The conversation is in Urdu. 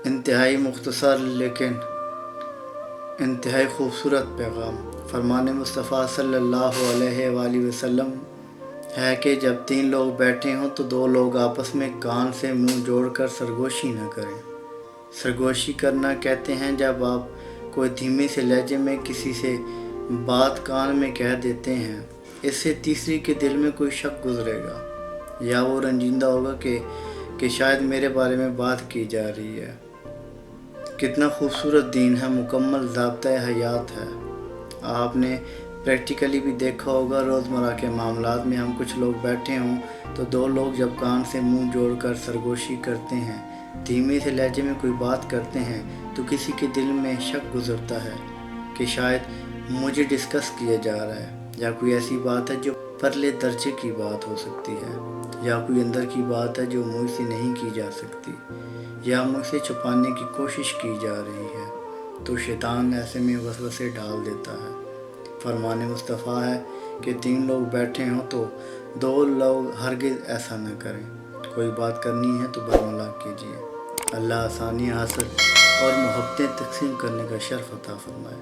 انتہائی مختصر لیکن انتہائی خوبصورت پیغام فرمان مصطفیٰ صلی اللہ علیہ وآلہ وسلم ہے کہ جب 3 لوگ بیٹھے ہوں تو 2 لوگ آپس میں کان سے منہ جوڑ کر سرگوشی نہ کریں۔ سرگوشی کرنا کہتے ہیں جب آپ کوئی دھیمے سے لہجے میں کسی سے بات کان میں کہہ دیتے ہیں، اس سے تیسری کے دل میں کوئی شک گزرے گا یا وہ رنجیدہ ہوگا کہ شاید میرے بارے میں بات کی جا رہی ہے۔ کتنا خوبصورت دین ہے، مکمل ضابطۂ حیات ہے۔ آپ نے پریکٹیکلی بھی دیکھا ہوگا، روزمرہ کے معاملات میں ہم کچھ لوگ بیٹھے ہوں تو 2 لوگ جب کان سے منہ جوڑ کر سرگوشی کرتے ہیں، دھیمے سے لہجے میں کوئی بات کرتے ہیں، تو کسی کے دل میں شک گزرتا ہے کہ شاید مجھے ڈسکس کیا جا رہا ہے، یا کوئی ایسی بات ہے جو پرلے درجے کی بات ہو سکتی ہے، یا کوئی اندر کی بات ہے جو منہ سے نہیں کی جا سکتی، یا منہ سے چھپانے کی کوشش کی جا رہی ہے۔ تو شیطان ایسے میں وسوسے ڈال دیتا ہے۔ فرمان مصطفیٰ ہے کہ 3 لوگ بیٹھے ہوں تو 2 لوگ ہرگز ایسا نہ کریں۔ کوئی بات کرنی ہے تو برملا کیجیے۔ اللہ آسانیاں حاصل اور محبتیں تقسیم کرنے کا شرف عطا فرمائے۔